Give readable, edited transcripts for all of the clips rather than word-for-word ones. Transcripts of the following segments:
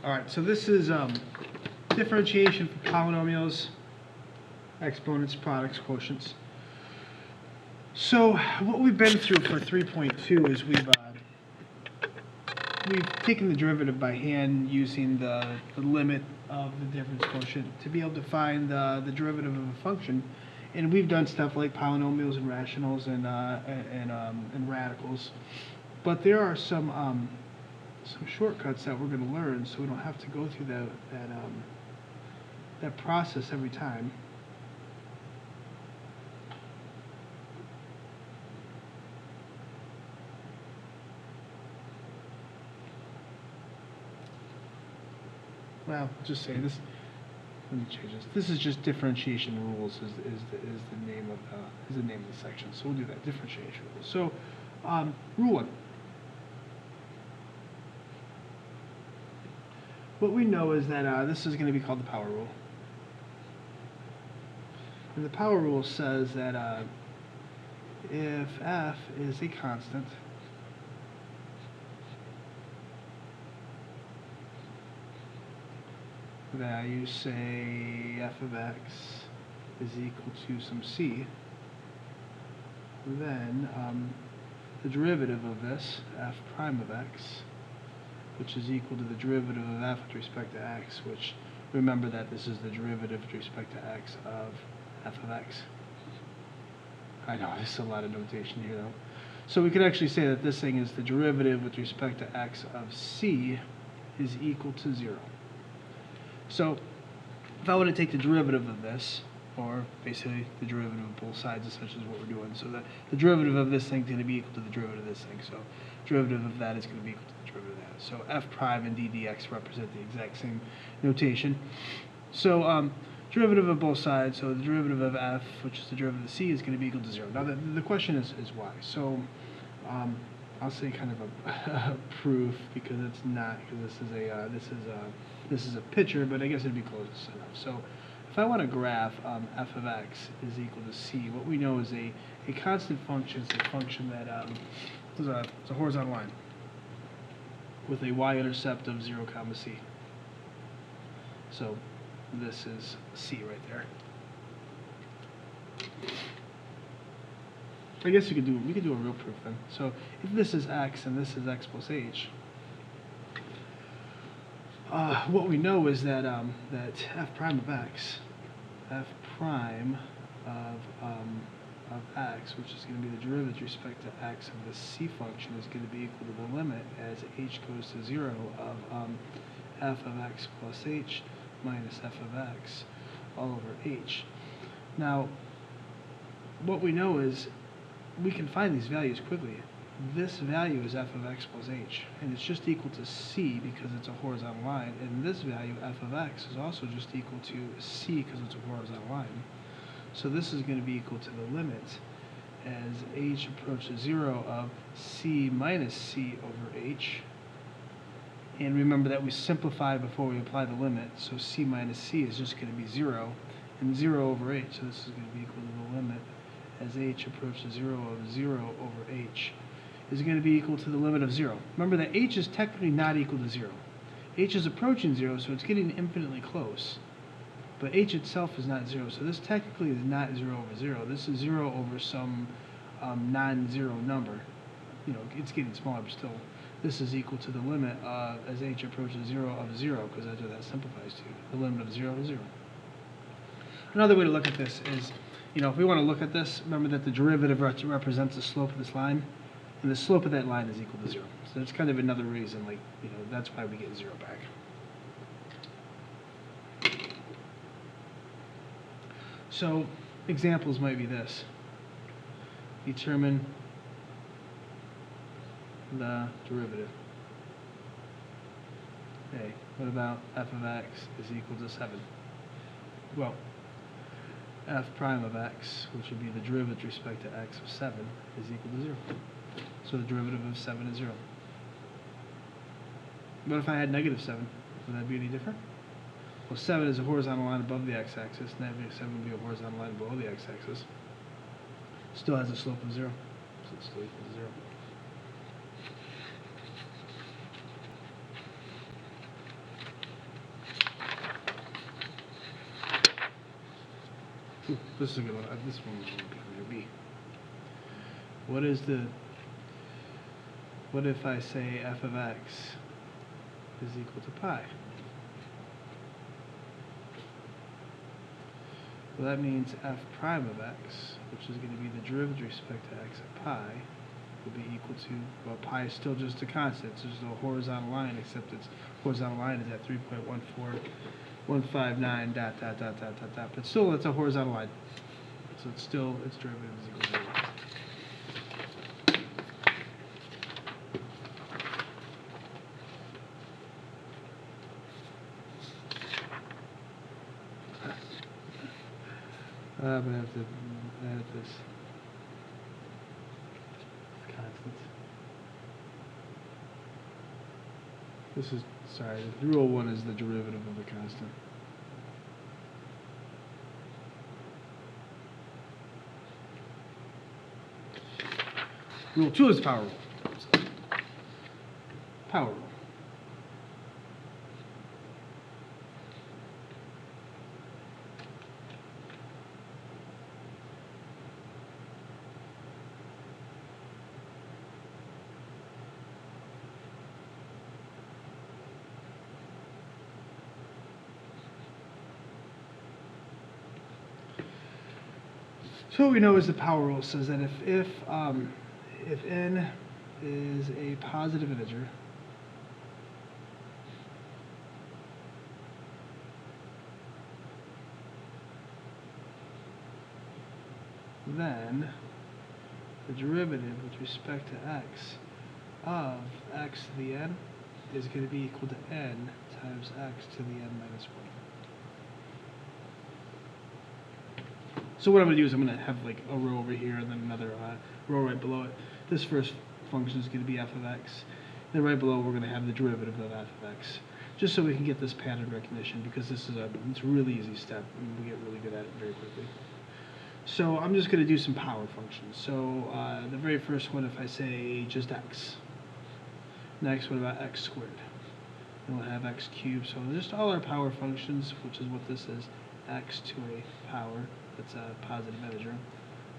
Alright, so this is differentiation for polynomials, exponents, products, quotients. So what we've been through for 3.2 is we've taken the derivative by hand using the limit of the difference quotient to be able to find the derivative of a function. And we've done stuff like polynomials and rationals and radicals. But there are some shortcuts that we're going to learn, so we don't have to go through that process every time. Well, just say this. Let me change this. This is just differentiation rules. Is the name of the section. So we'll do that. Differentiation rules. So, rule 1. What we know is that this is going to be called the power rule. And the power rule says that if f is a constant, value, say f of x is equal to some c, then the derivative of this, f prime of x, which is equal to the derivative of f with respect to x, which, remember that this is the derivative with respect to x of f of x. I know, there's a lot of notation here though. So we could actually say that this thing is the derivative with respect to x of c is equal to 0. So if I want to take the derivative of this, or basically the derivative of both sides, essentially is what we're doing. So the derivative of this thing is going to be equal to the derivative of this thing. So derivative of that is going to be equal to the derivative of that. So f prime and d dx represent the exact same notation. So derivative of both sides, so the derivative of f, which is the derivative of c, is going to be equal to 0. Now the question is why. So I'll say kind of a proof, because it's not, because this is a picture, but I guess it'd be close enough. So if I want to graph f of x is equal to c, what we know is a constant function is a function that is a horizontal line with a y-intercept of 0, c. So this is c right there. I guess we could do a real proof then. So if this is x and this is x plus h, what we know is that f prime of x, f prime of x, which is going to be the derivative with respect to x of the c function, is going to be equal to the limit as h goes to 0 of f of x plus h minus f of x all over h. Now, what we know is we can find these values quickly. This value is f of x plus h, and it's just equal to c because it's a horizontal line, and this value, f of x, is also just equal to c because it's a horizontal line. So this is going to be equal to the limit as h approaches 0 of c minus c over h. And remember that we simplified before we apply the limit, so c minus c is just going to be 0, and 0 over h, so this is going to be equal to the limit as h approaches 0 of 0 over h is going to be equal to the limit of 0. Remember that h is technically not equal to 0. H is approaching 0, so it's getting infinitely close. But h itself is not 0, so this technically is not 0 over 0. This is 0 over some non-zero number. You know, it's getting smaller, but still, this is equal to the limit as h approaches 0 of 0, because that's what that simplifies to, the limit of 0 to 0. Another way to look at this is, you know, if we want to look at this, remember that the derivative represents the slope of this line, and the slope of that line is equal to 0. So that's kind of another reason, like, you know, that's why we get 0 back. So examples might be this. Determine the derivative. Okay, what about f of x is equal to 7? Well, f prime of x, which would be the derivative with respect to x of 7, is equal to 0. So the derivative of 7 is 0. What if I had negative 7? Would that be any different? Well, 7 is a horizontal line above the x-axis, negative 7 would be a horizontal line below the x-axis. Still has a slope of 0, so it's still equal to 0. This is a good one. This one will be B. What if I say f of x is equal to pi? Well, that means f prime of x, which is going to be the derivative with respect to x of pi, will be equal to, well, pi is still just a constant, so there's no horizontal line, except its horizontal line is at 3.14159 dot dot dot dot dot dot, but still it's a horizontal line, so it's still, its derivative is equal to 0. But I have to add this constant. This is, sorry, rule 1 is the derivative of the constant. Rule 2 is power rule. Power rule. So what we know is the power rule says that if n is a positive integer, then the derivative with respect to x of x to the n is going to be equal to n times x to the n minus 1. So what I'm going to do is I'm going to have like a row over here and then another row right below it. This first function is going to be f of x. Then right below we're going to have the derivative of f of x. Just so we can get this pattern recognition, because this is it's a really easy step and we get really good at it very quickly. So I'm just going to do some power functions. So the very first one, if I say just x. Next, what about x squared? Then we'll have x cubed. So just all our power functions, which is what this is, x to a power. That's a positive integer,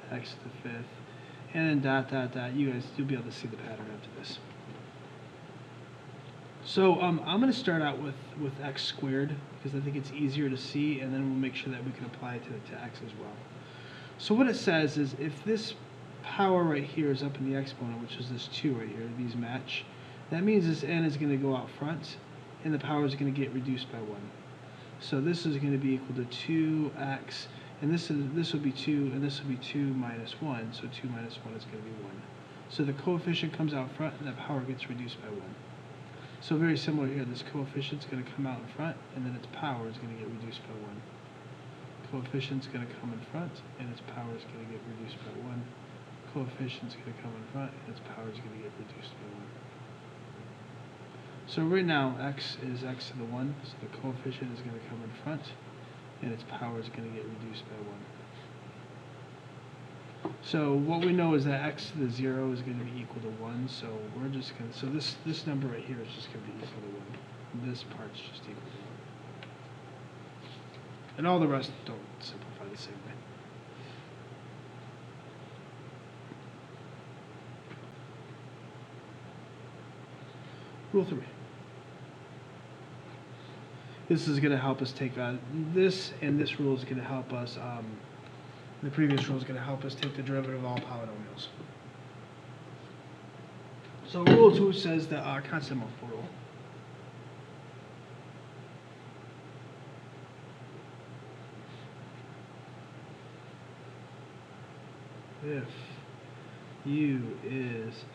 x to the 5th, and then dot dot dot. You'll be able to see the pattern after this. So I'm going to start out with x squared because I think it's easier to see, and then we'll make sure that we can apply it to x as well. So what it says is if this power right here is up in the exponent, which is this 2 right here, these match, that means this n is going to go out front, and the power is going to get reduced by 1. So this is going to be equal to 2x. And this will be 2, and this will be 2 minus 1, so 2 minus 1 is going to be 1. So the coefficient comes out front, and the power gets reduced by 1. So very similar here, this coefficient is going to come out in front, and then its power is going to get reduced by 1. Coefficient is going to come in front, and its power is going to get reduced by 1. Coefficient is going to come in front, and its power is going to get reduced by 1. So right now, x is x to the 1, so the coefficient is going to come in front, and its power is going to get reduced by 1. So what we know is that x to the 0 is going to be equal to 1, so we're just going to, so this number right here is just going to be equal to 1. This part's just equal to 1. And all the rest don't simplify the same way. Rule 3. This is going to help us take this, and this rule is going to help us, the previous rule is going to help us take the derivative of all polynomials. So rule 2 says the constant multiple rule. If u is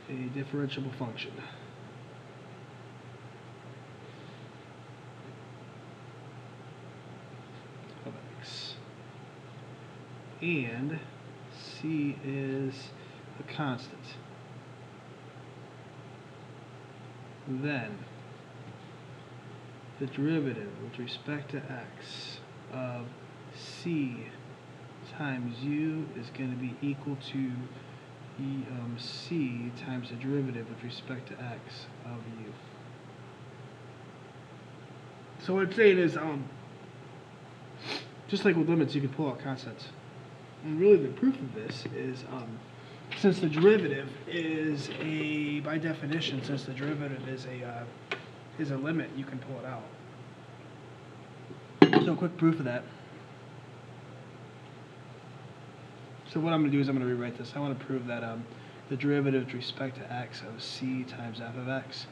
a differentiable function, and c is a constant, then the derivative with respect to x of c times u is going to be equal to c times the derivative with respect to x of u. So what I'm saying is just like with limits, you can pull out constants. And really the proof of this is, since the derivative is by definition, since the derivative is a limit, you can pull it out. So a quick proof of that. So what I'm going to do is I'm going to rewrite this. I want to prove that the derivative with respect to x of c times f of x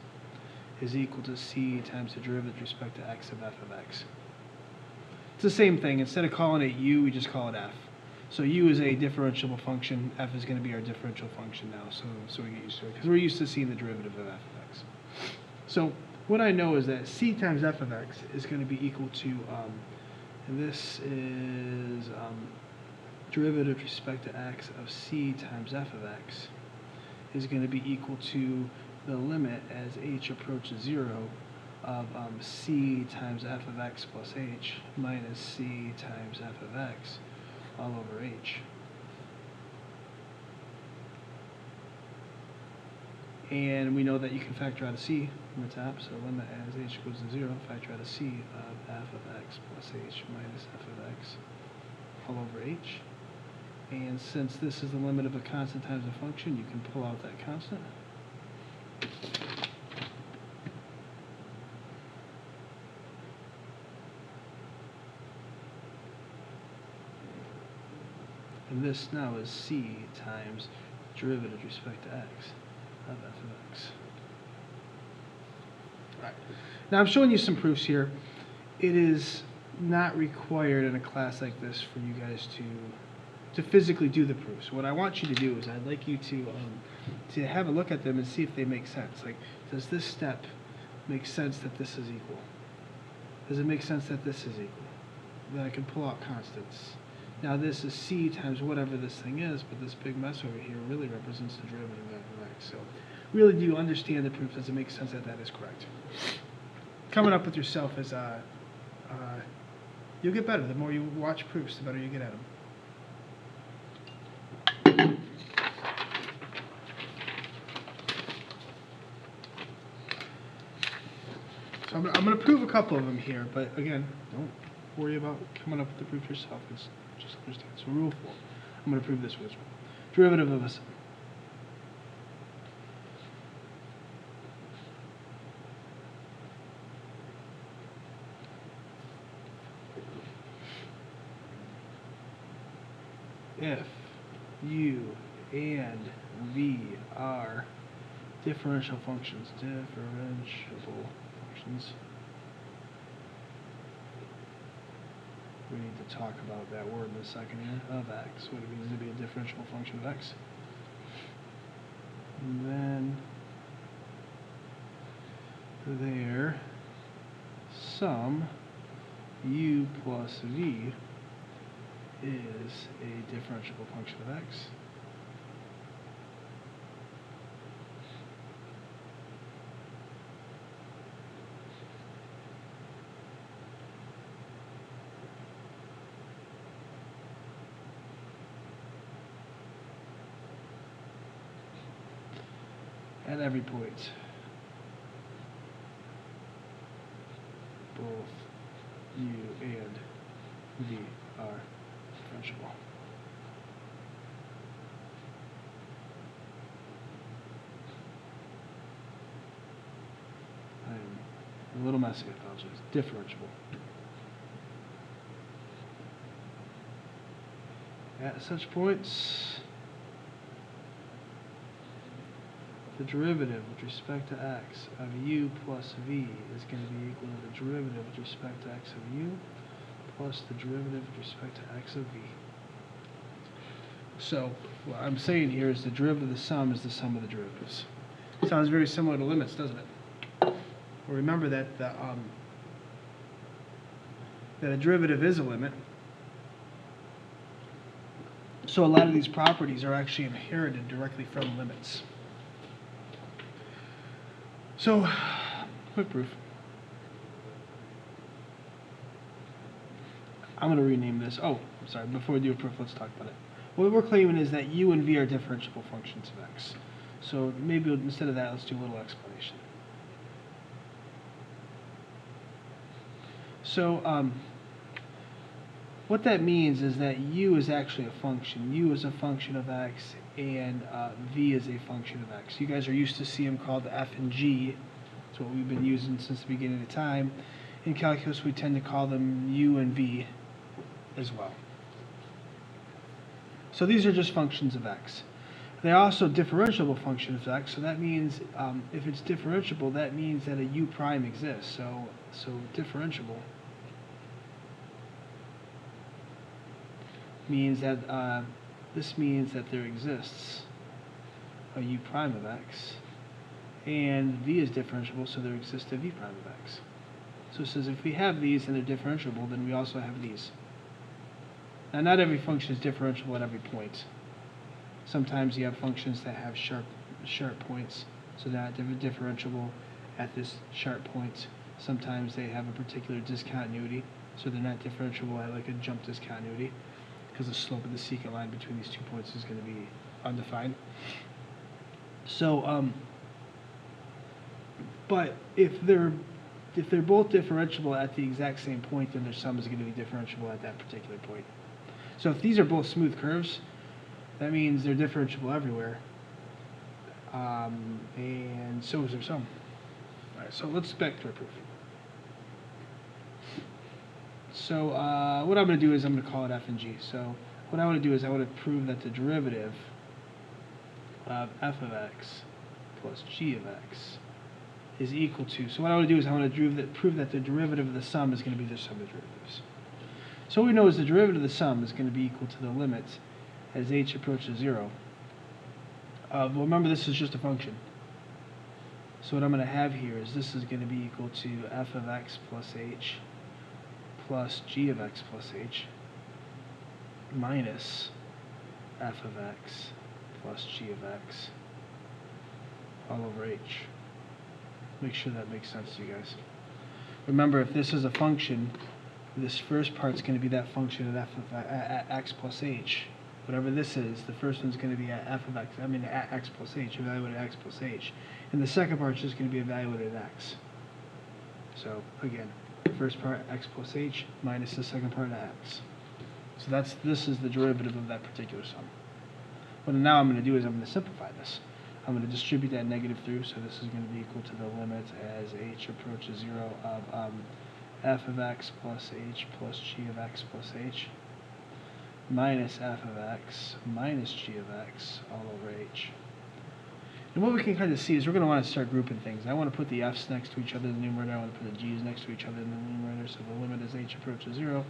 is equal to c times the derivative with respect to x of f of x. It's the same thing. Instead of calling it u, we just call it f. So u is a differentiable function. F is going to be our differential function now. So we get used to it because we're used to seeing the derivative of f of x. So what I know is that c times f of x is going to be equal to, and this is derivative with respect to x of c times f of x is going to be equal to the limit as h approaches 0 of c times f of x plus h minus c times f of x all over h. And we know that you can factor out a c from the top, so limit as h goes to 0, factor out a c of f of x plus h minus f of x all over h. And since this is the limit of a constant times a function, you can pull out that constant. And this now is c times derivative with respect to x of f of x. All right. Now I'm showing you some proofs here. It is not required in a class like this for you guys to physically do the proofs. What I want you to do is I'd like you to have a look at them and see if they make sense. Like, does this step make sense that this is equal? Does it make sense that this is equal? Then I can pull out constants. Now this is c times whatever this thing is, but this big mess over here really represents the derivative of f of x. So really, do you understand the proof? Does it make sense that that is correct? Coming up with yourself is, you'll get better. The more you watch proofs, the better you get at them. So I'm going to prove a couple of them here, but again, don't worry about coming up with the proof yourself. It's just understand. So rule 4. I'm going to prove this with this one. Derivative of a sum. If u and v are differential functions, we need to talk about that word in a second here, of x, what it means to be a differential function of x. And then their sum, u plus v, is a differentiable function of x. At every point, both u and v are differentiable. I'm a little messy, I apologize. Differentiable. At such points, the derivative with respect to x of u plus v is going to be equal to the derivative with respect to x of u plus the derivative with respect to x of v. So what I'm saying here is the derivative of the sum is the sum of the derivatives. Sounds very similar to limits, doesn't it? Well, remember that that a derivative is a limit. So a lot of these properties are actually inherited directly from limits. So, quick proof. I'm going to rename this. Oh, I'm sorry. Before we do a proof, let's talk about it. What we're claiming is that u and v are differentiable functions of x. So maybe instead of that, let's do a little explanation. So what that means is that u is actually a function. U is a function of x, and v is a function of x. You guys are used to seeing them called f and g. That's what we've been using since the beginning of time. In calculus, we tend to call them u and v as well. So these are just functions of x. They're also differentiable functions of x, so that means if it's differentiable, that means that a u prime exists. So differentiable means that this means that there exists a u prime of x, and v is differentiable, so there exists a v prime of x. So it says if we have these and they're differentiable, then we also have these. Now, not every function is differentiable at every point. Sometimes you have functions that have sharp points, so they're not differentiable at this sharp point. Sometimes they have a particular discontinuity, so they're not differentiable at like a jump discontinuity, because the slope of the secant line between these 2 points is going to be undefined. So, but if they're both differentiable at the exact same point, then their sum is going to be differentiable at that particular point. So if these are both smooth curves, that means they're differentiable everywhere, and so is their sum. All right, so let's back to our proof. So what I'm going to do is I'm going to call it f and g. So what I want to do is I want to prove that the derivative of f of x plus g of x is equal to, so what I want to do is I want to prove that the derivative of the sum is going to be the sum of derivatives. So what we know is the derivative of the sum is going to be equal to the limit as h approaches 0. Well, remember, this is just a function. So what I'm going to have here is this is going to be equal to f of x plus h plus g of x plus h minus f of x plus g of x all over h. Make sure that makes sense to you guys. Remember, if this is a function, this first part's going to be that function of f of x plus h. Whatever this is, the first one's going to be at f of x, at x plus h, evaluated at x plus h. And the second part's just going to be evaluated at x. So, again, first part x plus h minus the second part at x. So this is the derivative of that particular sum. What now I'm going to do is I'm going to simplify this. I'm going to distribute that negative through, so this is going to be equal to the limit as h approaches 0 of f of x plus h plus g of x plus h minus f of x minus g of x all over h. And what we can kind of see is we're going to want to start grouping things. I want to put the f's next to each other in the numerator. I want to put the g's next to each other in the numerator. So the limit as h approaches 0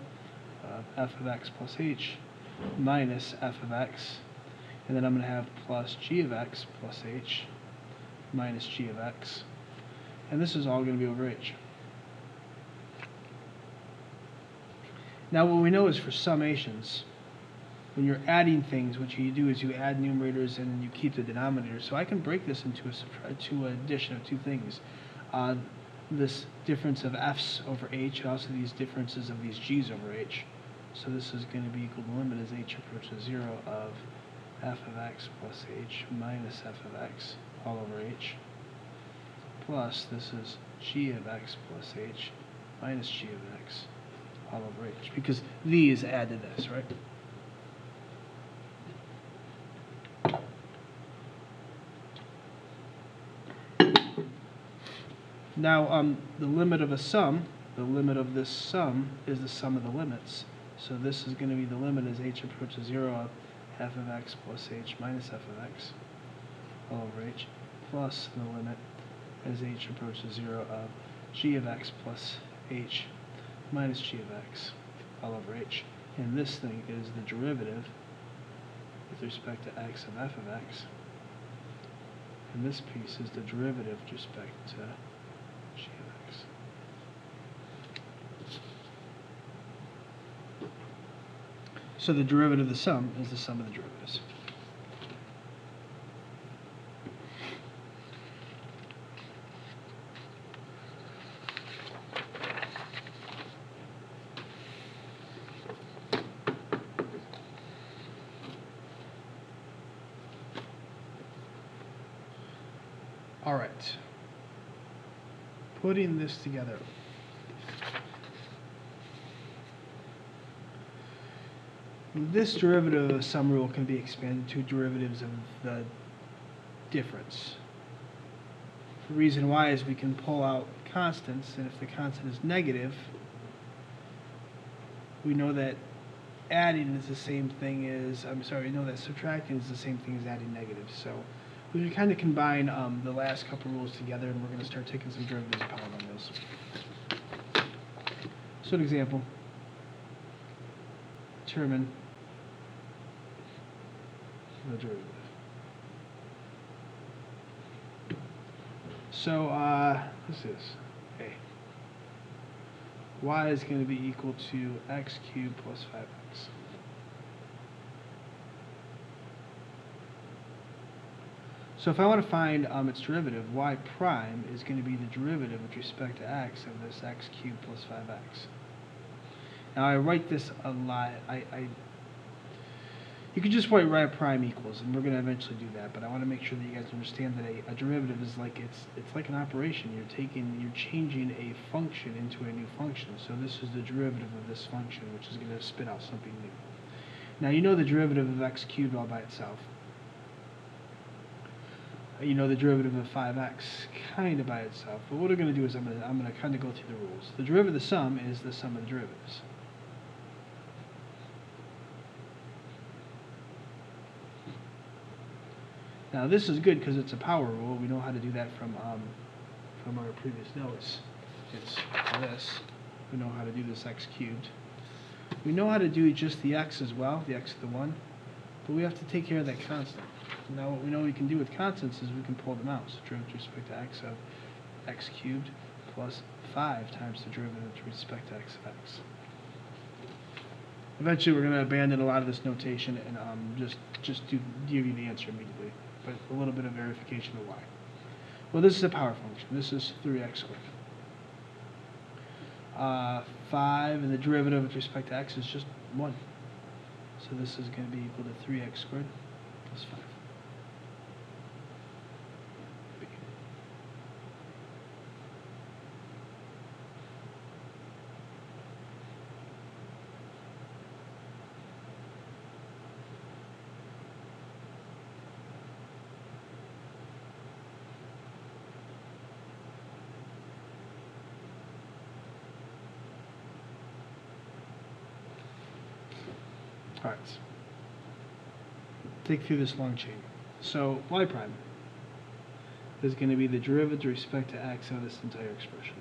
of f of x plus h minus f of x. And then I'm going to have plus g of x plus h minus g of x. And this is all going to be over h. Now what we know is for summations, when you're adding things, what you do is you add numerators and you keep the denominator. So I can break this into an addition of two things. This difference of f's over h, and also these differences of these g's over h. So this is going to be equal to the limit as h approaches 0 of f of x plus h minus f of x all over h, plus this is g of x plus h minus g of x all over h, because these add to this, right? Now, the limit of a sum, the limit of this sum is the sum of the limits. So this is going to be the limit as h approaches 0 of f of x plus h minus f of x all over h, plus the limit as h approaches 0 of g of x plus h minus g of x all over h. And this thing is the derivative with respect to x of f of x. And this piece is the derivative with respect to g of x. So the derivative of the sum is the sum of the derivatives. All right. Putting this together. This derivative of a sum rule can be expanded to derivatives of the difference. The reason why is we can pull out constants, and if the constant is negative, we know that adding is the same thing as, we know that subtracting is the same thing as adding negatives. So we can kind of combine the last couple rules together, and we're going to start taking some derivatives of polynomials. So an example, determine the derivative. So this is a y is going to be equal to x cubed plus 5x. So if I want to find its derivative, y prime is going to be the derivative with respect to x of this x cubed plus 5x. Now I write this a lot. You could just write y prime equals, and we're going to eventually do that. But I want to make sure that you guys understand that a derivative is like it's like an operation. You're changing a function into a new function. So this is the derivative of this function, which is going to spit out something new. Now you know the derivative of x cubed all by itself. You know the derivative of 5x kind of by itself. But what we're going to do is I'm going to kind of go through the rules. The derivative of the sum is the sum of the derivatives. Now this is good because it's a power rule. We know how to do that from our previous notes. It's this. We know how to do this x cubed. We know how to do just the x as well, the x to the 1. But we have to take care of that constant. Now what we know we can do with constants is we can pull them out. So derivative with respect to x of x cubed plus 5 times the derivative with respect to x of x. Eventually we're going to abandon a lot of this notation and just give you the answer immediately. But a little bit of verification of why. Well, this is a power function. This is 3x squared. 5 and the derivative with respect to x is just 1. So this is going to be equal to 3x squared plus 5. Alright, take through this long chain. So y prime is going to be the derivative with respect to x of this entire expression.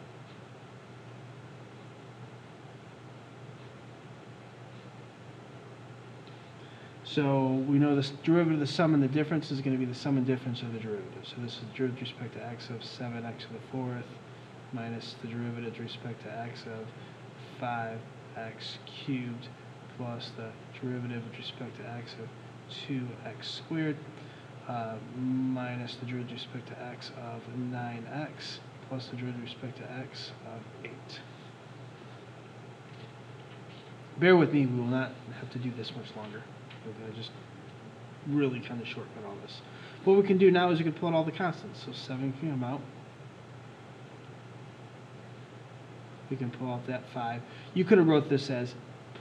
So we know this derivative of the sum and the difference is going to be the sum and difference of the derivative. So this is the derivative with respect to x of 7x to the 4th minus the derivative with respect to x of 5x cubed plus the derivative with respect to x of 2x squared minus the derivative with respect to x of 9x plus the derivative with respect to x of 8. Bear with me, we will not have to do this much longer. We're going to just really kind of shortcut all this. What we can do now is we can pull out all the constants. So 7 can come out. We can pull out that 5. You could have wrote this as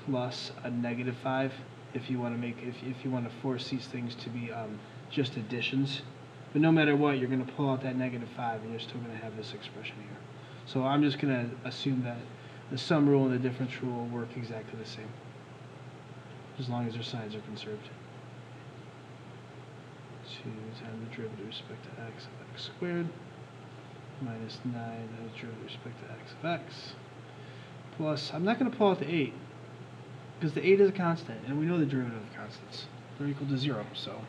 plus a negative 5 if you want to make if you want to force these things to be just additions. But no matter what, you're going to pull out that negative 5 and you're still going to have this expression here. So I'm just going to assume that the sum rule and the difference rule work exactly the same, as long as their signs are conserved. 2 times the derivative with respect to x of x squared minus 9 times the derivative with respect to x of x plus, I'm not going to pull out the 8 because the 8 is a constant and we know the derivative of constants. They're equal to 0. So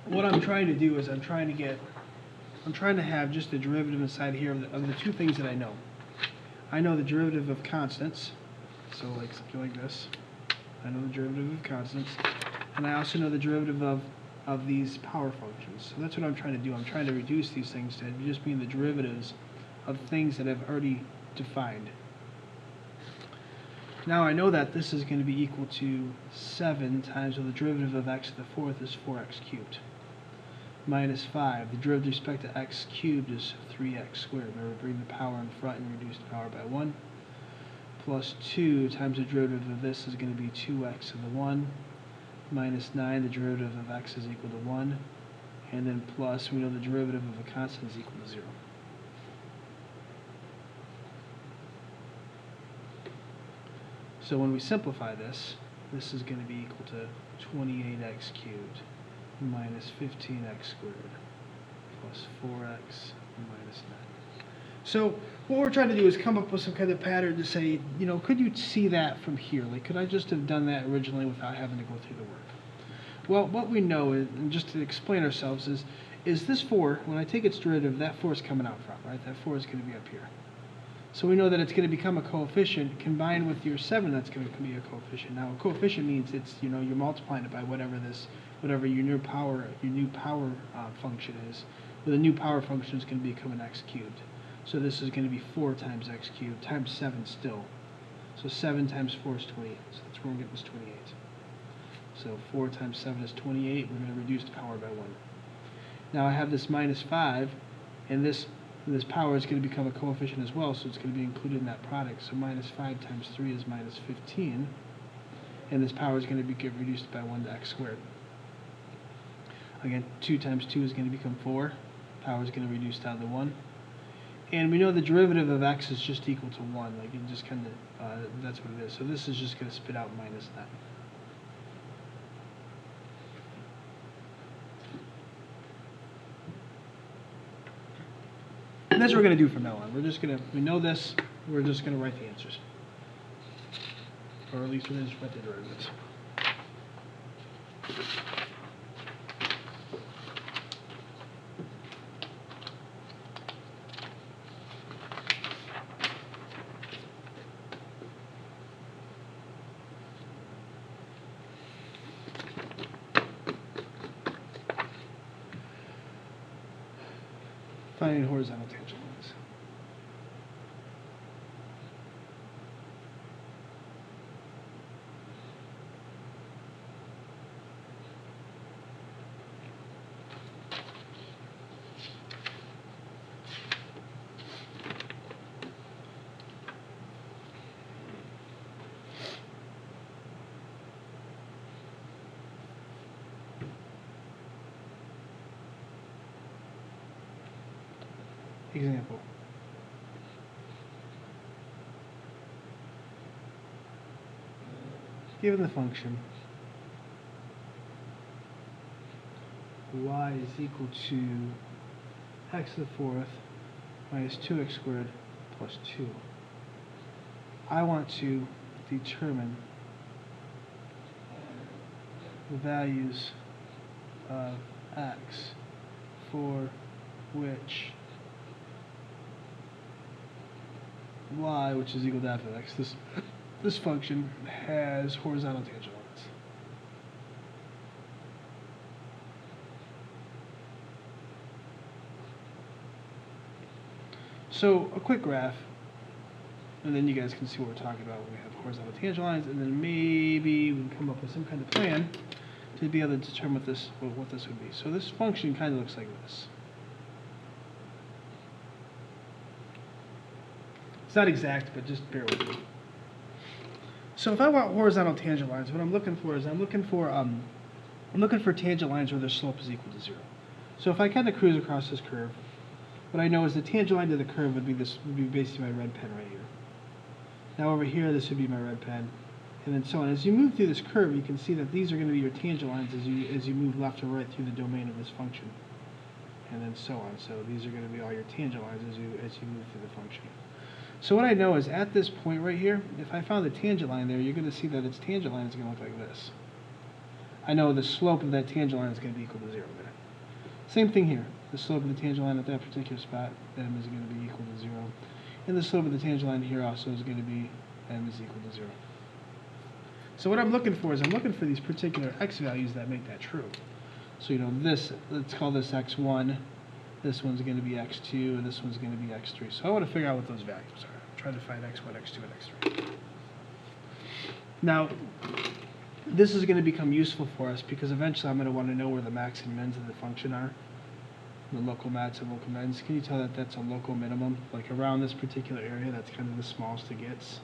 what I'm trying to do is I'm trying to have just the derivative inside here of the two things that I know. I know the derivative of constants, so like something like this. I know the derivative of constants, and I also know the derivative of these power functions. So that's what I'm trying to do. I'm trying to reduce these things to just being the derivatives of things that I've already defined. Now I know that this is going to be equal to 7 times, well, the derivative of x to the 4th is 4x cubed. Minus 5. The derivative with respect to x cubed is 3x squared. Remember, bring the power in front and reduce the power by 1. plus 2 times the derivative of this is going to be 2x to the 1 minus 9, the derivative of x is equal to 1, and then plus, we know the derivative of a constant is equal to 0. So when we simplify this, this is going to be equal to 28x cubed minus 15x squared plus 4x minus 9. So what we're trying to do is come up with some kind of pattern to say, you know, could you see that from here? Like, could I just have done that originally without having to go through the work? Well, what we know, is, and just to explain ourselves, is this 4, when I take its derivative, that 4 is coming out front, right? That 4 is going to be up here. So we know that it's going to become a coefficient combined with your 7. That's going to be a coefficient. Now, a coefficient means it's, you know, you're multiplying it by whatever your new power function is. Well, the new power function is going to become an x cubed. So this is going to be 4 times x cubed times 7 still. So 7 times 4 is 28. So that's where we're getting this 28. So 4 times 7 is 28. We're going to reduce the power by 1. Now I have this minus 5, and this power is going to become a coefficient as well, so it's going to be included in that product. So minus 5 times 3 is minus 15, and this power is going to get reduced by 1 to x squared. Again, 2 times 2 is going to become 4. Power is going to reduce down to 1. And we know the derivative of x is just equal to 1. Like, it just kind of, that's what it is. So this is just going to spit out minus 9. And that's what we're going to do from now on. We're just going to, we know this, we're just going to write the answers. Or at least we're going to just write the derivatives. Finding horizontal tangent lines. Example. Given the function y is equal to x to the 4th minus 2x squared plus 2. I want to determine the values of x for which y, which is equal to f of x, this function has horizontal tangent lines. So a quick graph, and then you guys can see what we're talking about when we have horizontal tangent lines, and then maybe we can come up with some kind of plan to be able to determine what this would be. So this function kind of looks like this. It's not exact, but just bear with me. So if I want horizontal tangent lines, what I'm looking for is I'm looking for tangent lines where their slope is equal to 0. So if I kind of cruise across this curve, what I know is the tangent line to the curve would be basically my red pen right here. Now over here, this would be my red pen, and then so on. As you move through this curve, you can see that these are going to be your tangent lines as you move left or right through the domain of this function, and then so on. So these are going to be all your tangent lines as you move through the function. So what I know is at this point right here, if I found the tangent line there, you're going to see that its tangent line is going to look like this. I know the slope of that tangent line is going to be equal to 0 there. Same thing here. The slope of the tangent line at that particular spot, m is going to be equal to 0. And the slope of the tangent line here also is going to be m is equal to 0. So what I'm looking for is I'm looking for these particular x values that make that true. So you know this, let's call this x1. This one's going to be x2, and this one's going to be x3. So I want to figure out what those values are. I'm trying to find x1, x2, and x3. Now, this is going to become useful for us because eventually I'm going to want to know where the max and mins of the function are. The local max and local mins. Can you tell that that's a local minimum? Like around this particular area, that's kind of the smallest it gets.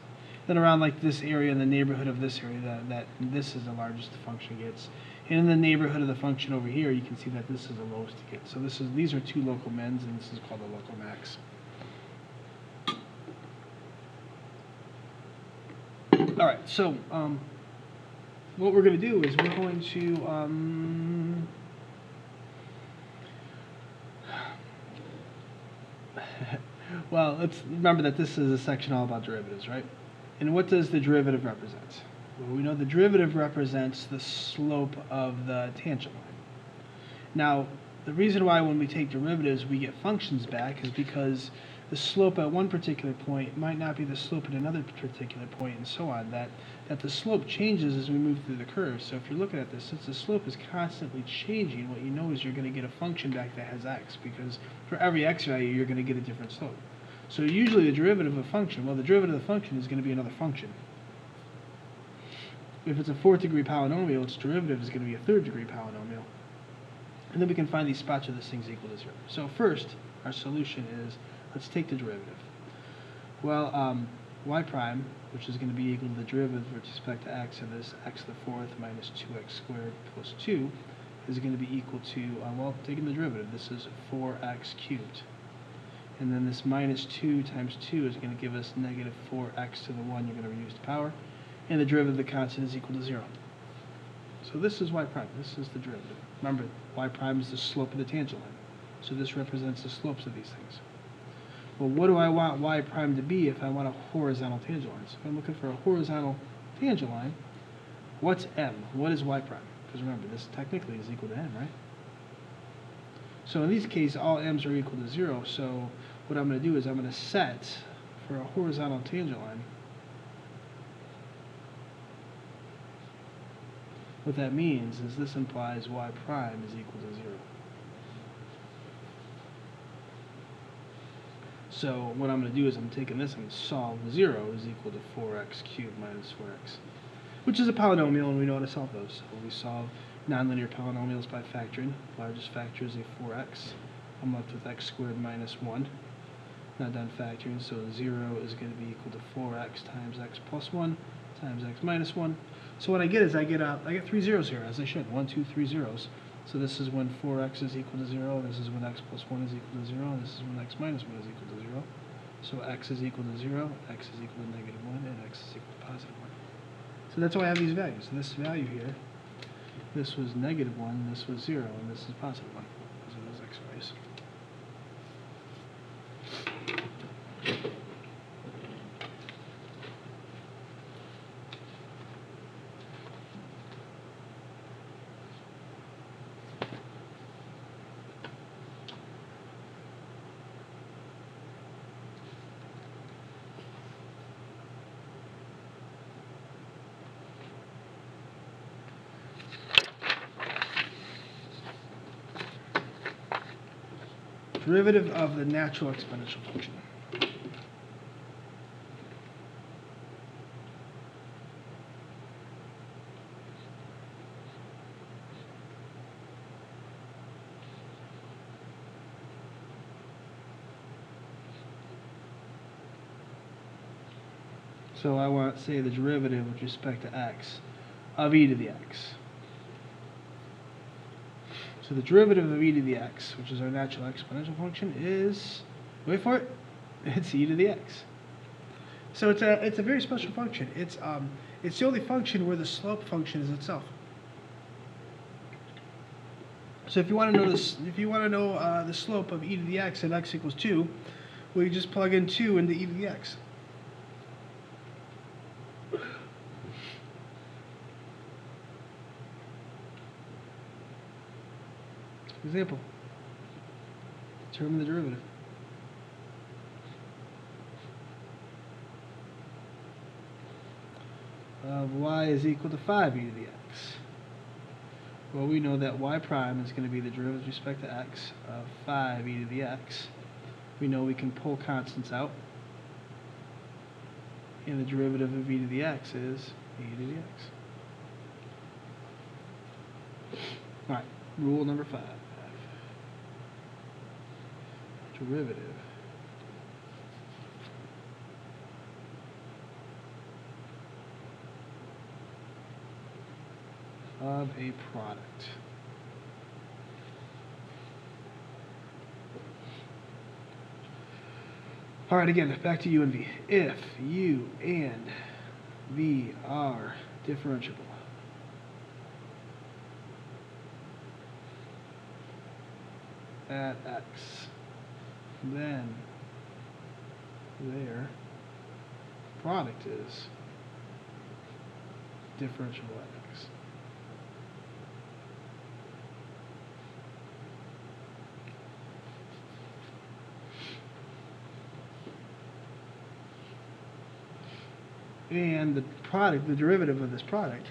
then around like this area, in the neighborhood of this area, that this is the largest the function gets. And in the neighborhood of the function over here, you can see that this is the lowest it gets. So these are two local mins, and this is called the local max. All right, so what we're going to do is we're going to well, let's remember that this is a section all about derivatives, right? And what does the derivative represent? Well, we know the derivative represents the slope of the tangent line. Now, the reason why when we take derivatives we get functions back is because the slope at one particular point might not be the slope at another particular point, and so on, that the slope changes as we move through the curve. So if you're looking at this, since the slope is constantly changing, what you know is you're going to get a function back that has x, because for every x value you're going to get a different slope. So usually the derivative of a function, well, the derivative of the function is going to be another function. If it's a fourth degree polynomial, its derivative is going to be a third degree polynomial. And then we can find these spots where this thing's equal to 0. So first, our solution is, let's take the derivative. Well, y prime, which is going to be equal to the derivative with respect to x of this x to the fourth minus 2x squared plus 2, is going to be equal to, well, taking the derivative, this is 4x cubed. And then this minus 2 times 2 is going to give us negative 4x to the 1. You're going to reduce the power. And the derivative of the constant is equal to 0. So this is y prime. This is the derivative. Remember, y prime is the slope of the tangent line. So this represents the slopes of these things. Well, what do I want y prime to be if I want a horizontal tangent line? So if I'm looking for a horizontal tangent line, what's m? What is y prime? Because remember, this technically is equal to m, right? So in these cases, all m's are equal to 0. So what I'm going to do is I'm going to set for a horizontal tangent line. What that means is this implies y prime is equal to 0. So what I'm going to do is I'm taking this and solve 0 is equal to 4x cubed minus 4x, which is a polynomial, and we know how to solve those. So we solve nonlinear polynomials by factoring. Largest factor is a 4x. I'm left with x squared minus 1. Not done factoring, so 0 is going to be equal to 4x times x plus 1 times x minus 1. So what I get is I get 3 zeros here, as I should. 1, 2, 3 zeros. So this is when 4x is equal to 0, this is when x plus 1 is equal to 0, and this is when x minus 1 is equal to 0. So x is equal to 0, x is equal to negative 1, and x is equal to positive 1. So that's why I have these values. So this value here, this was negative 1, this was 0, and this is positive 1. Those are those x values. Derivative of the natural exponential function. So I want to say the derivative with respect to x of e to the x. So the derivative of e to the x, which is our natural exponential function, is, wait for it, it's e to the x. So it's a very special function. It's the only function where the slope function is itself. So if you want to know this, if you want to know the slope of e to the x at x equals 2, well, you just plug in 2 into e to the x. Example. Determine the derivative. Of y is equal to 5 e to the x. Well, we know that y prime is going to be the derivative with respect to x of 5 e to the x. We know we can pull constants out. And the derivative of e to the x is e to the x. Alright, rule number 5. Derivative of a product. All right, again, back to U and V. If U and V are differentiable, at X, then their product is differentiable at X. And the product, the derivative of this product,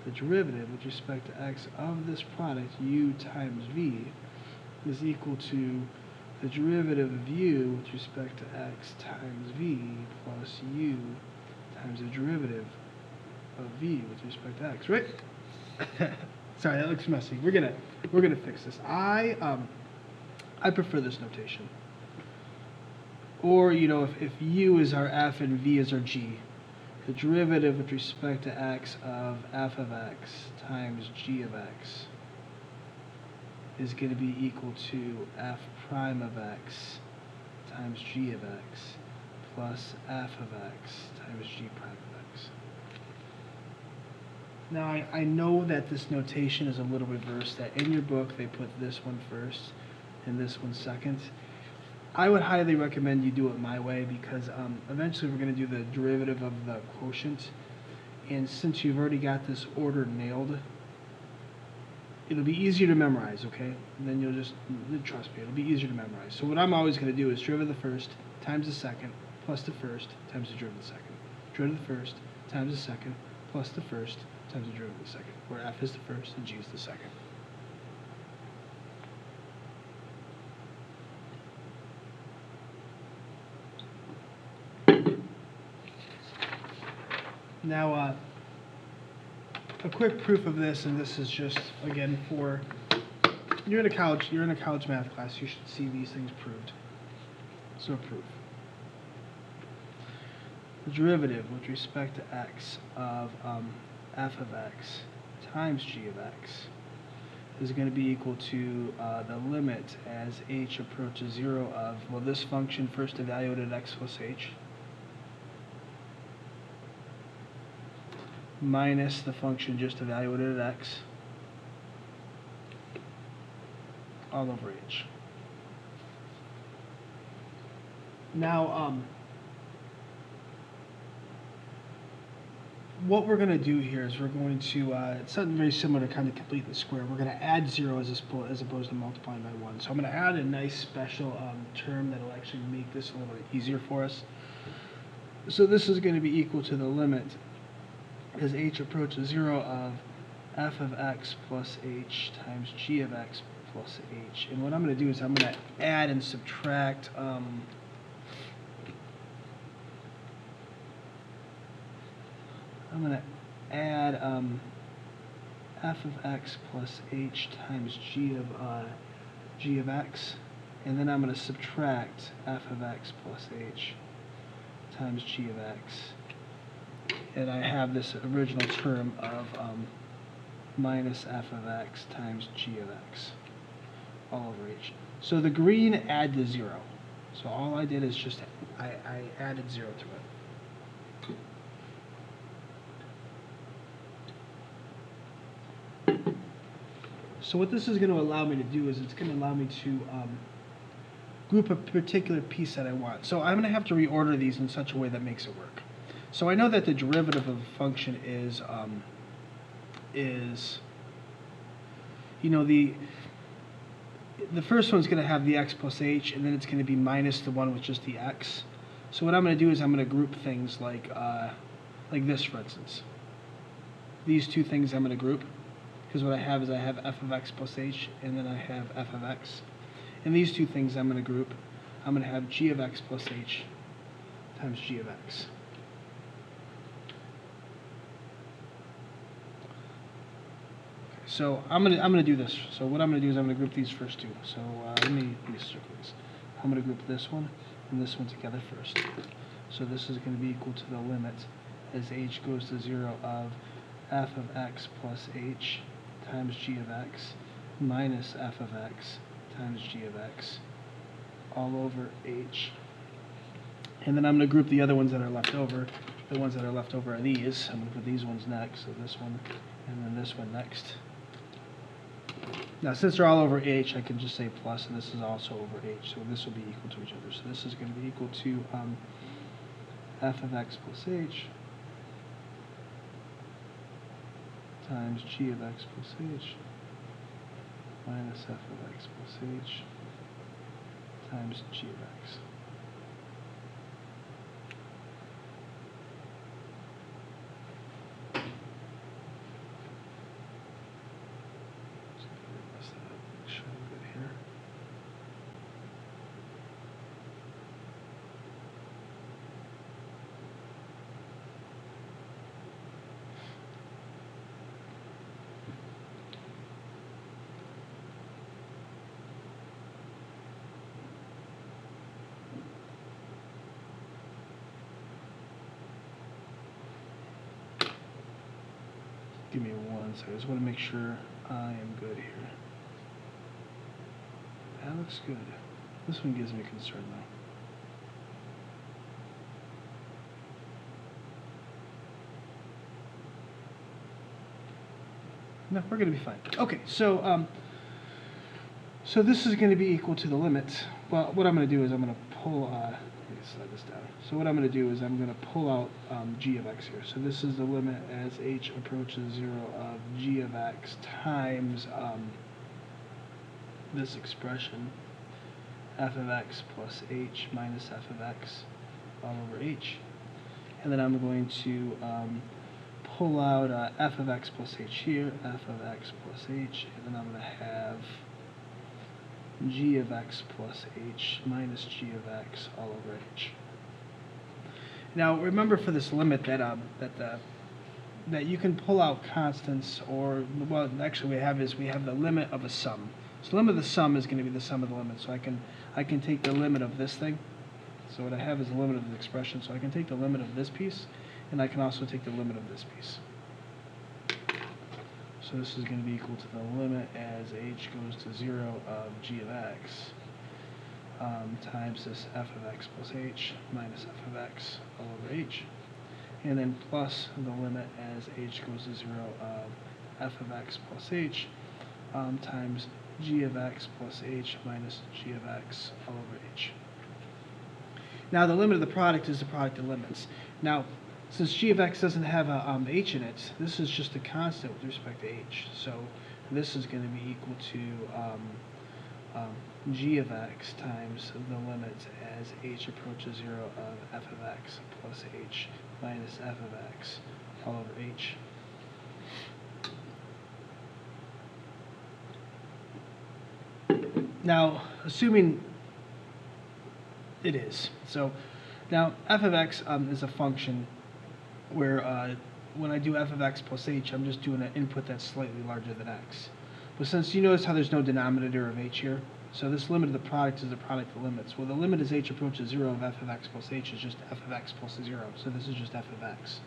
the derivative with respect to X of this product, U times V, is equal to the derivative of U with respect to X times V plus U times the derivative of V with respect to X, right? Sorry, that looks messy. We're gonna fix this. I prefer this notation. Or, you know, if U is our F and V is our G, the derivative with respect to X of F of X times G of X is going to be equal to F prime of X times G of X plus F of X times G prime of X. Now, I know that this notation is a little reversed, that in your book they put this one first and this one second. I would highly recommend you do it my way because eventually we're going to do the derivative of the quotient, and since you've already got this order nailed, it'll be easier to memorize, okay? And then you'll just, trust me, it'll be easier to memorize. So what I'm always going to do is derivative of the first times the second plus the first times the derivative of the second. Derivative of the first times the second plus the first times the derivative of the second, where F is the first and G is the second. Now, a quick proof of this, and this is just, again, for, you're in a college math class, you should see these things proved. So a proof. The derivative with respect to X of F of X times G of X is going to be equal to the limit as H approaches 0 of, well, this function first evaluated X plus H, minus the function just evaluated at X, all over H. Now, what we're going to do here is we're going to, it's something very similar to kind of complete the square. We're going to add 0 as opposed to multiplying by 1. So I'm going to add a nice special term that will actually make this a little bit easier for us. So this is going to be equal to the limit as H approaches 0 of F of X plus H times G of X plus H. And what I'm going to do is I'm going to add and subtract I'm going to add F of X plus H times G of X, and then I'm going to subtract F of X plus H times G of X. And I have this original term of minus F of X times G of X all over H. So the green add to 0. So all I did is just, I added 0 to it. So what this is going to allow me to do is it's going to allow me to group a particular piece that I want. So I'm going to have to reorder these in such a way that makes it work. So I know that the derivative of a function is you know, the first one's going to have the x plus h, and then it's going to be minus the one with just the x. So what I'm going to do is I'm going to group things like this, for instance. These two things I'm going to group, because what I have is I have f of x plus h, and then I have f of x. And these two things I'm going to group. I'm going to have g of x plus h times g of x. So I'm gonna do this. So what I'm gonna do is I'm gonna group these first two. So let me circle this. I'm gonna group this one and this one together first. So this is gonna be equal to the limit as h goes to 0 of f of x plus h times g of x minus f of x times g of x all over h. And then I'm going to group the other ones that are left over. The ones that are left over are these. I'm going to put these ones next, so this one and then this one next. Now, since they're all over h, I can just say plus, and this is also over h, so this will be equal to each other. So this is going to be equal to f of x plus h times g of x plus h minus f of x plus h times g of x. Give me one second. I just want to make sure I am good here. That looks good. This one gives me concern though. No, we're going to be fine. Okay, so so this is going to be equal to the limit. Well, what I'm going to do is I'm going to pull. Let me slide this down. So what I'm going to do is I'm going to pull out g of x here. So this is the limit as h approaches 0 of g of x times this expression f of x plus h minus f of x all over h. And then I'm going to pull out f of x plus h here, f of x plus h, and then I'm going to have g of x plus h minus g of x all over h. Now remember for this limit that that you can pull out constants, or well, actually we have the limit of a sum. So the limit of the sum is going to be the sum of the limits. So I can take the limit of this thing. So what I have is the limit of the expression. So I can take the limit of this piece, and I can also take the limit of this piece. So this is going to be equal to the limit as h goes to 0 of g of x times this f of x plus h minus f of x all over h. And then plus the limit as h goes to 0 of f of x plus h times g of x plus h minus g of x all over h. Now the limit of the product is the product of limits. Now, since g of x doesn't have a h in it, this is just a constant with respect to h. So this is going to be equal to g of x times the limit as h approaches 0 of f of x plus h minus f of x all over h. Now, assuming it is. So now f of x is a function where when I do f of x plus h, I'm just doing an input that's slightly larger than x. But since you notice how there's no denominator of h here, so this limit of the product is the product of limits. Well, the limit as h approaches 0 of f of x plus h is just f of x plus 0. So this is just f of x.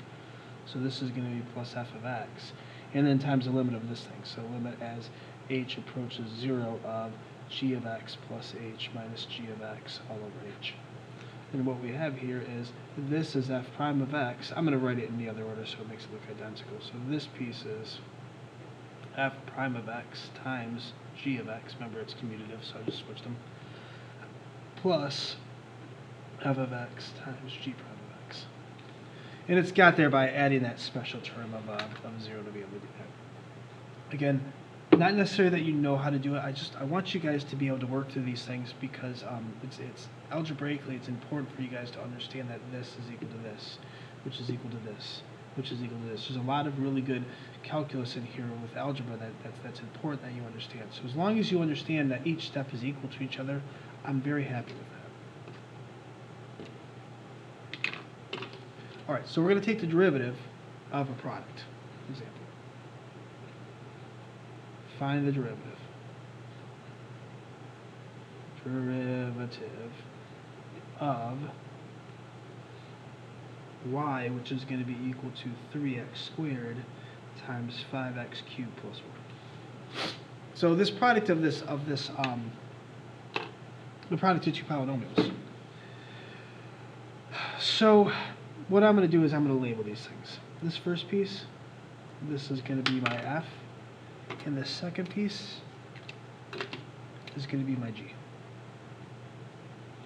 So this is going to be plus f of x. And then times the limit of this thing. So limit as h approaches 0 of g of x plus h minus g of x all over h. And what we have here is this is f prime of x. I'm going to write it in the other order so it makes it look identical. So this piece is f prime of x times g of x. Remember, it's commutative, so I just switched them. Plus f of x times g prime of x. And it's got there by adding that special term of 0 to be able to do that. Again, not necessarily that you know how to do it. I want you guys to be able to work through these things because it's algebraically it's important for you guys to understand that this is equal to this, which is equal to this, which is equal to this. There's a lot of really good calculus in here with algebra that's important that you understand. So as long as you understand that each step is equal to each other, I'm very happy with that. All right, so we're going to take the derivative of a product. Example. Find the derivative. Derivative of y, which is going to be equal to 3x squared times 5x cubed plus 1. So this product of the product of two polynomials. So what I'm going to do is I'm going to label these things. This first piece, this is going to be my f, and the second piece is going to be my g.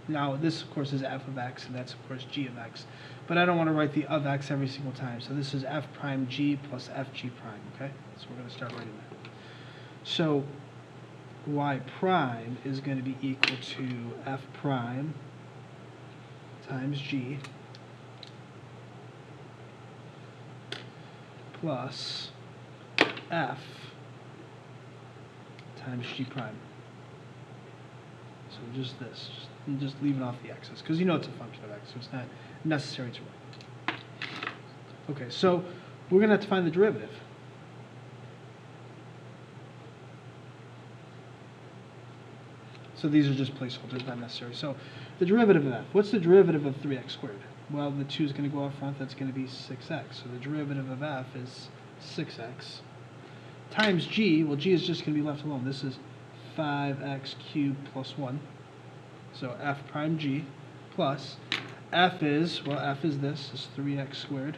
Now this of course is f of x, and that's of course g of x, but I don't want to write the of x every single time, so this is f prime g plus fg prime, okay? So we're going to start writing that. So y prime is going to be equal to f prime times g plus f times g prime. So just this, just leaving off the x's, because you know it's a function of x, so it's not necessary to write. Okay, so we're going to have to find the derivative. So these are just placeholders, not necessary. So the derivative of f, what's the derivative of 3x squared? Well, the 2 is going to go up front, that's going to be 6x. So the derivative of f is 6x times g, well, g is just going to be left alone. This is 5x cubed plus 1. So f prime g plus f is, well, f is this, is 3x squared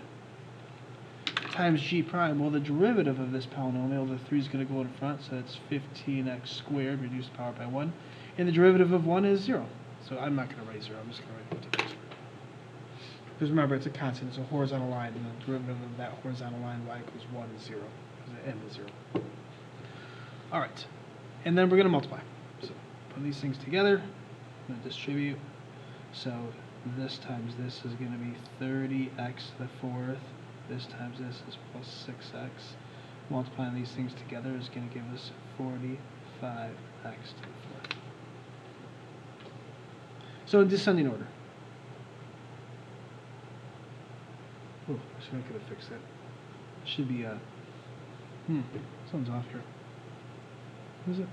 times g prime. Well, the derivative of this polynomial, the 3 is going to go in front, so it's 15x squared reduced to the power by 1. And the derivative of 1 is 0. So I'm not going to write 0, I'm just going to write 15x squared. Because remember, it's a constant, it's a horizontal line, and the derivative of that horizontal line, y equals 1 is 0, because the m is 0. All right, and then we're going to multiply. So put these things together, I'm going to distribute. So this times this is going to be 30x to the fourth. This times this is plus 6x. Multiplying these things together is going to give us 45x to the fourth. So in descending order. Oh, I should have fixed that. Should be something's off here. What is it?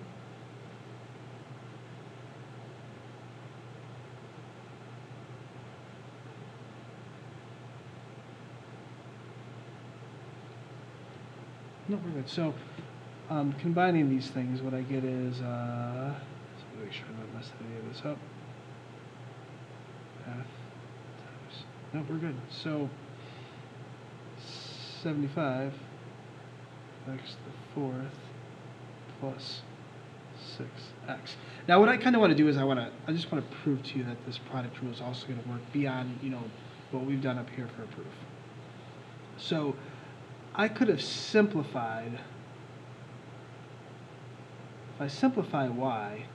No, we're good. So, combining these things, what I get is, so make sure I'm not messing any of this up. F times, no, we're good. So, 75 x to the fourth plus 6x. Now, what I kind of want to do is I just want to prove to you that this product rule is also going to work beyond, what we've done up here for a proof. So, I could have simplified, if I simplify y,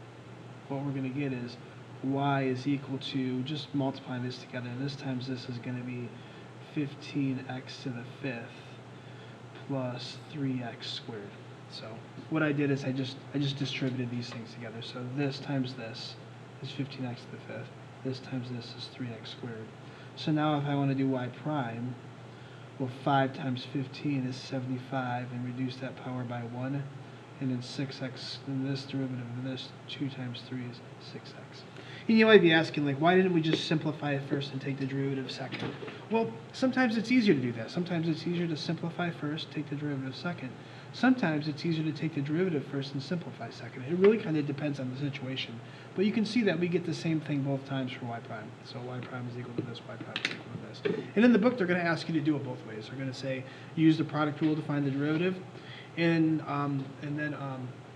what we're going to get is y is equal to, just multiplying this together, and this times this is going to be 15x to the fifth plus 3x squared. So what I did is I just distributed these things together. So this times this is 15x to the fifth. This times this is 3x squared. So now if I want to do y prime, well, 5 times 15 is 75, and reduce that power by 1. And then 6x, and this derivative of this, 2 times 3 is 6x. And you might be asking, like, why didn't we just simplify it first and take the derivative second? Well, sometimes it's easier to do that. Sometimes it's easier to simplify first, take the derivative second. Sometimes it's easier to take the derivative first and simplify second. It really kind of depends on the situation. But you can see that we get the same thing both times for y prime. So y prime is equal to this, y prime is equal to this. And in the book, they're going to ask you to do it both ways. They're going to say, use the product rule to find the derivative, and then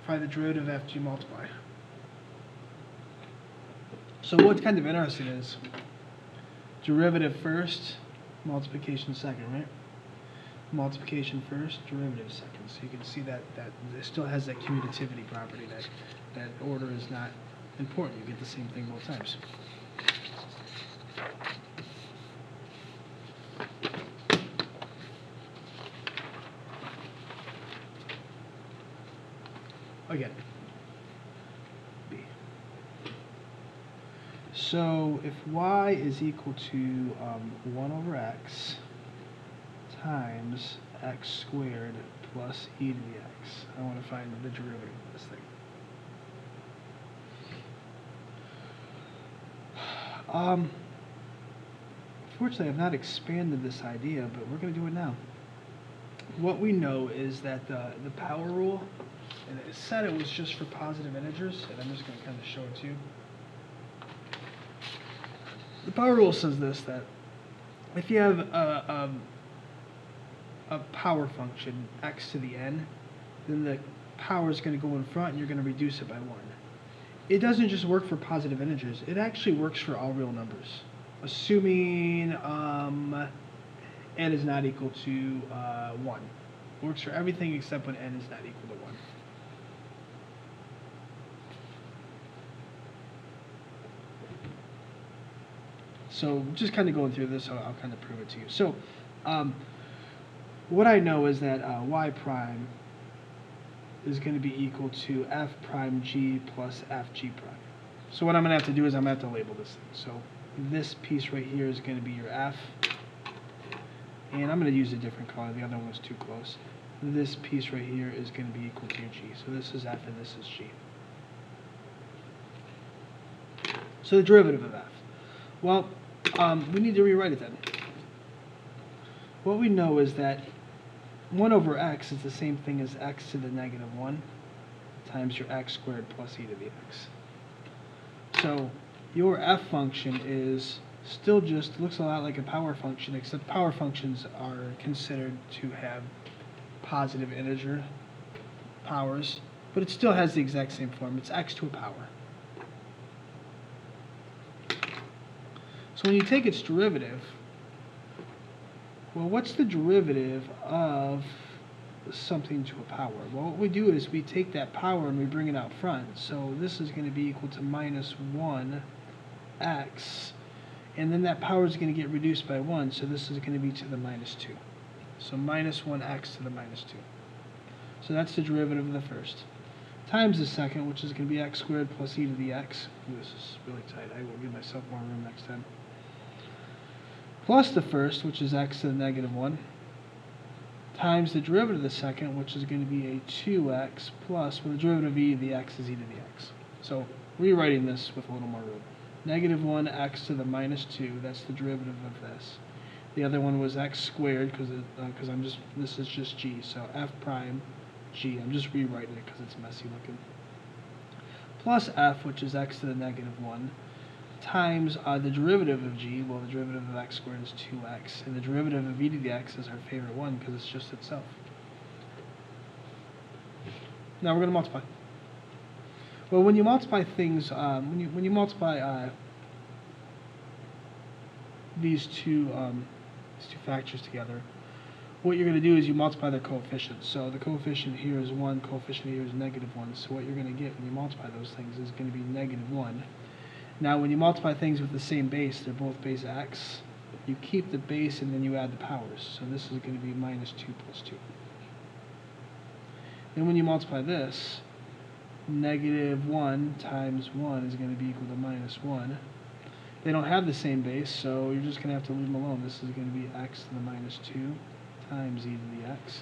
find the derivative after you multiply. So what's kind of interesting is derivative first, multiplication second, right? Multiplication first, derivative second. So you can see that it still has that commutativity property, that order is not important. You get the same thing both times. Again, b. So if y is equal to 1 over x times x squared plus e to the x, I want to find the derivative of this thing. Unfortunately, I've not expanded this idea, but we're going to do it now. what we know is that the power rule, and it said it was just for positive integers, and I'm just going to kind of show it to you. The power rule says this, that if you have a power function, x to the n, then the power is going to go in front and you're going to reduce it by 1. It doesn't just work for positive integers, it actually works for all real numbers. Assuming n is not equal to 1. It works for everything except when n is not equal to 1. So just kind of going through this, I'll kind of prove it to you. So what I know is that y prime is going to be equal to f prime g plus f g prime. So what I'm going to have to do is I'm going to have to label this thing. So this piece right here is going to be your f, and I'm going to use a different color. The other one was too close. This piece right here is going to be equal to your g. So this is f and this is g. So the derivative of f. Well, we need to rewrite it then. What we know is that 1 over x is the same thing as x to the negative 1 times your x squared plus e to the x. So your f function is still just, looks a lot like a power function, except power functions are considered to have positive integer powers, but it still has the exact same form. It's x to a power. So when you take its derivative, well, what's the derivative of something to a power? Well, what we do is we take that power and we bring it out front. So this is going to be equal to minus 1x, and then that power is going to get reduced by 1, so this is going to be to the minus 2. So minus 1x to the minus 2. So that's the derivative of the first. Times the second, which is going to be x squared plus e to the x. Ooh, this is really tight. I will give myself more room next time. Plus the first, which is x to the negative 1, times the derivative of the second, which is going to be a 2x plus, well, the derivative of e to the x is e to the x. So rewriting this with a little more room. Negative 1x to the minus 2, that's the derivative of this. The other one was x squared, because this is just g, so f prime g. I'm just rewriting it because it's messy looking. Plus f, which is x to the negative 1, times the derivative of g, well, the derivative of x squared is 2x, and the derivative of e to the x is our favorite one because it's just itself. Now we're going to multiply. Well, when you multiply things, when you multiply these two factors together, what you're going to do is you multiply their coefficients. So the coefficient here is 1, coefficient here is negative 1. So what you're going to get when you multiply those things is going to be negative 1. Now when you multiply things with the same base, they're both base x, you keep the base and then you add the powers. So this is going to be minus 2 plus 2. Then when you multiply this, negative 1 times 1 is going to be equal to minus 1. They don't have the same base, so you're just going to have to leave them alone. This is going to be x to the minus 2 times e to the x.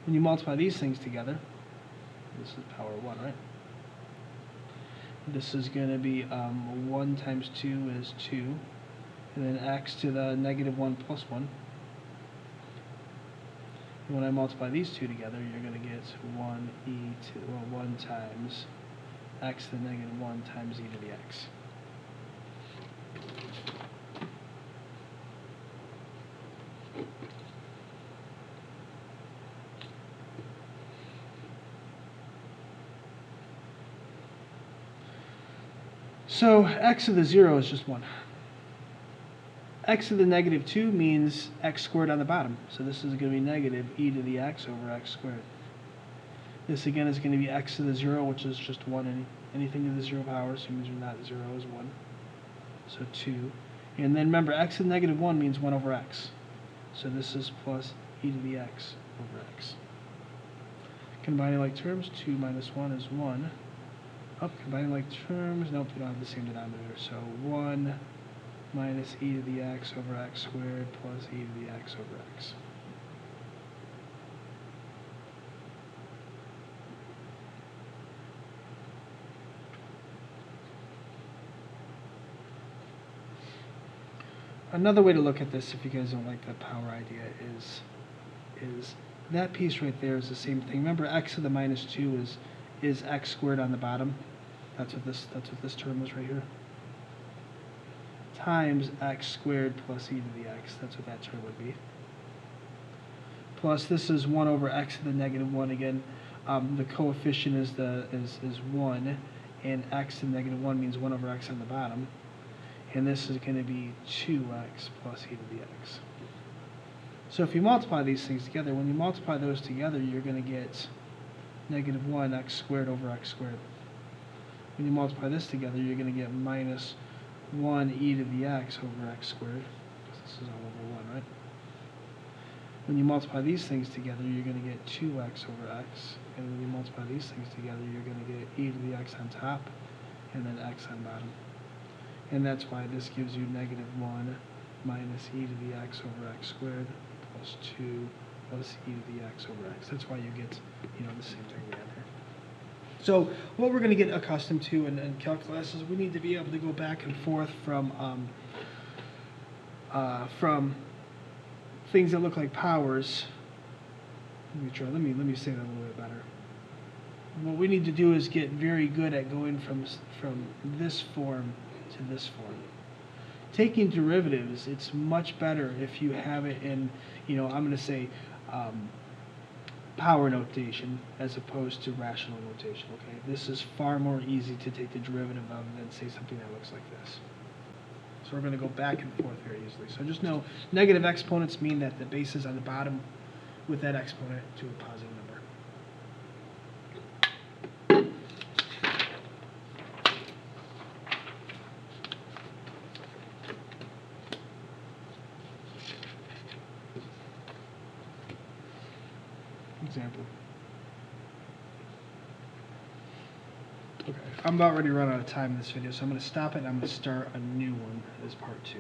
When you multiply these things together, this is power 1, right? This is going to be 1 times 2 is 2, and then x to the negative 1 plus 1. And when I multiply these two together, you're going to get 1 times x to the negative 1 times e to the x. So x to the 0 is just 1. X to the negative 2 means x squared on the bottom. So this is going to be negative e to the x over x squared. This again is going to be x to the 0, which is just 1. Anything to the 0 power, so means you're not 0 is 1. So 2. And then remember, x to the negative 1 means 1 over x. So this is plus e to the x over x. Combining like terms, 2 minus 1 is 1. Combining like terms, nope, you don't have the same denominator. So 1 minus e to the x over x squared plus e to the x over x. Another way to look at this, if you guys don't like that power idea, is is that piece right there is the same thing. Remember, x to the minus 2 is x squared on the bottom. That's what this term is right here. Times x squared plus e to the x. That's what that term would be. Plus this is 1 over x to the negative 1 again. The coefficient is 1, and x to the negative 1 means 1 over x on the bottom. And this is going to be 2x plus e to the x. So if you multiply these things together, when you multiply those together, you're going to get negative 1 x squared over x squared. When you multiply this together, you're going to get minus 1 e to the x over x squared, because this is all over 1, right? When you multiply these things together, you're going to get 2x over x. And when you multiply these things together, you're going to get e to the x on top, and then x on bottom. And that's why this gives you negative 1 minus e to the x over x squared plus 2 plus e to the x over x. That's why you get, the same thing we have here. So what we're going to get accustomed to in calculus is we need to be able to go back and forth from things that look like powers. Let me say that a little bit better. What we need to do is get very good at going from this form to this form. Taking derivatives, it's much better if you have it in, I'm going to say power notation as opposed to rational notation, okay? This is far more easy to take the derivative of than say something that looks like this. So we're going to go back and forth very easily. So just know negative exponents mean that the base is on the bottom with that exponent to a positive number. Example. Okay, I'm about ready to run out of time in this video, so I'm going to stop it and I'm going to start a new one as part 2.